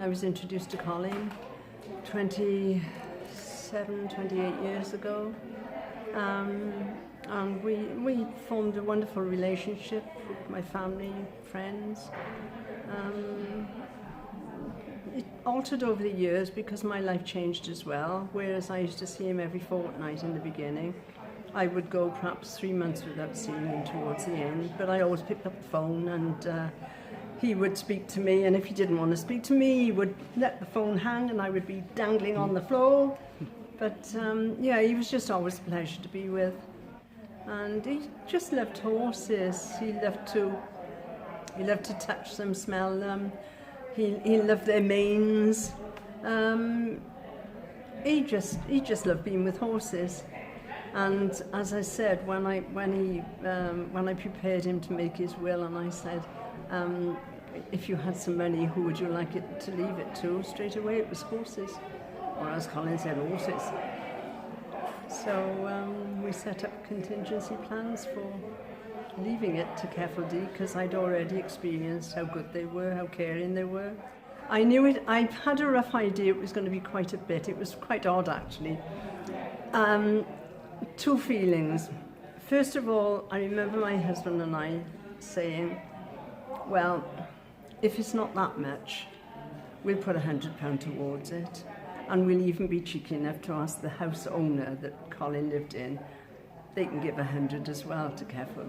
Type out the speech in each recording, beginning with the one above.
I was introduced to Colin 27, 28 years ago. And we formed a wonderful relationship with my family, friends. It altered over the years because my life changed as well, whereas I used to see him every fortnight in the beginning. I would go perhaps 3 months without seeing him towards the end, but I always picked up the phone and he would speak to me, and if he didn't want to speak to me, he would let the phone hang and I would be dangling on the floor. But yeah, he was just always a pleasure to be with. And he just loved horses. He loved to touch them, smell them. He loved their manes. He just loved being with horses. And as I said, when I prepared him to make his will, and I said, if you had some money, who would you like it to leave it to? Straight away it was horses, or as Colin said, horses. So we set up contingency plans for leaving it to Ceffyl because I'd already experienced how good they were, how caring they were. I knew it, I had a rough idea it was going to be quite a bit. It was quite odd actually. Two feelings. First of all, I remember my husband and I saying, well, if it's not that much, we'll put £100 towards it, and we'll even be cheeky enough to ask the house owner that Colin lived in, they can give 100 as well to Ceffyl,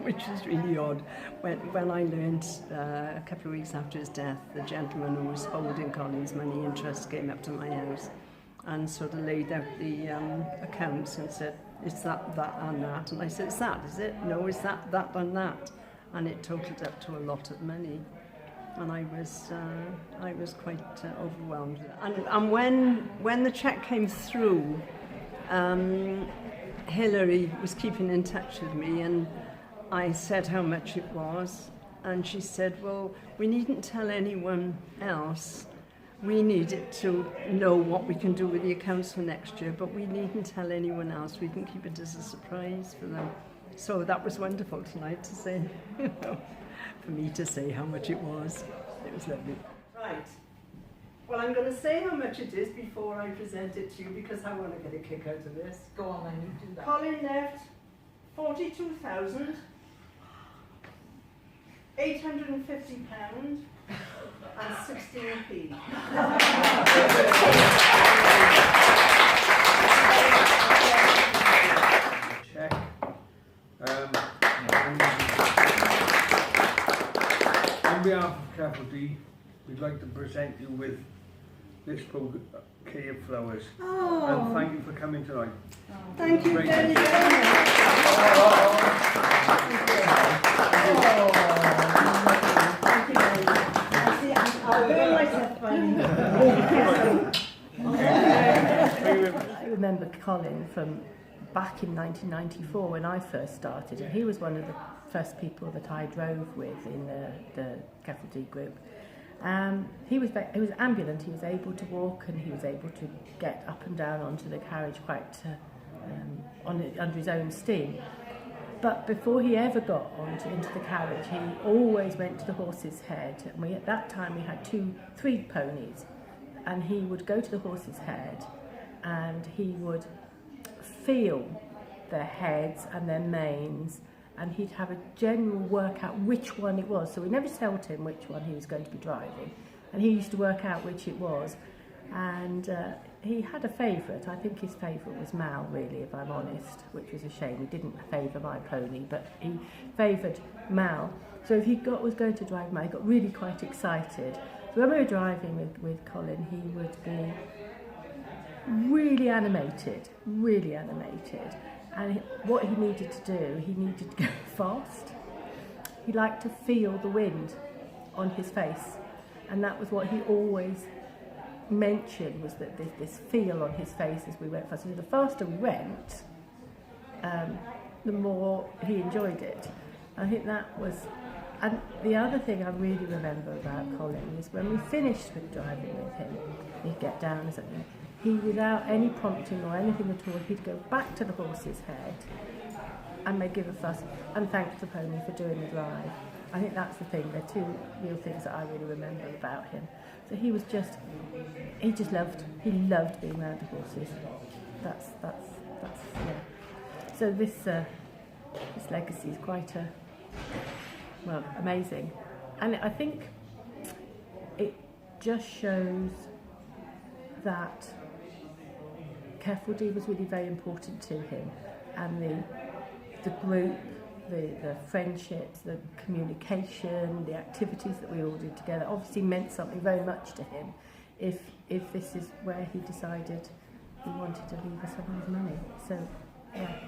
which is really odd. When I learned a couple of weeks after his death, the gentleman who was holding Colin's money in trust came up to my house and sort of laid out the accounts and said, it's that, that and that. And I said, it's that, is it? No, it's that, that and that. And it totaled up to a lot of money. And I was quite overwhelmed. And when the cheque came through, Hilary was keeping in touch with me, and I said how much it was, and she said, well, we needn't tell anyone else. We needed to know what we can do with the accounts for next year, but we needn't tell anyone else. We can keep it as a surprise for them. So that was wonderful tonight to say, you know, for me to say how much it was. It was lovely. Right. Well, I'm going to say how much it is before I present it to you because I want to get a kick out of this. Go on then, you do that. Colin left 42,850 pounds and 16p. Check. On behalf of Ceffyl, we'd like to present you with this bouquet of flowers. Oh. And thank you for coming tonight. Thank you very, very much. I remember Colin from back in 1994 when I first started, and he was one of the first people that I drove with in the Ceffyl group. He was ambulant, he was able to walk, and he was able to get up and down onto the carriage quite under his own steam. But before he ever got into the carriage, he always went to the horse's head. And at that time we had 3 ponies, and he would go to the horse's head and he would feel their heads and their manes, and he'd have a general work out which one it was. So we never told him which one he was going to be driving, and he used to work out which it was. And he had a favourite. I think his favourite was Mal, really, if I'm honest, which was a shame. He didn't favour my pony, but he favoured Mal. So if he was going to drive Mal, he got really quite excited. So when we were driving with Colin, he would be really animated, and what he needed to do, he needed to go fast. He liked to feel the wind on his face, and that was what he always mentioned, was that this feel on his face as we went fast. So the faster we went, the more he enjoyed it. I think that was. And the other thing I really remember about Colin is when we finished with driving with him, he'd get down or something, he, without any prompting or anything at all, he'd go back to the horse's head and they'd give a fuss and thank the pony for doing the drive. I think that's the thing. They're two real things that I really remember about him. So he loved being around the horses. That's yeah. So this legacy is quite amazing, and I think it just shows that Ceffyl was really very important to him, and the group, the friendships, the communication, the activities that we all did together obviously meant something very much to him. If this is where he decided he wanted to leave us some of his money, so yeah.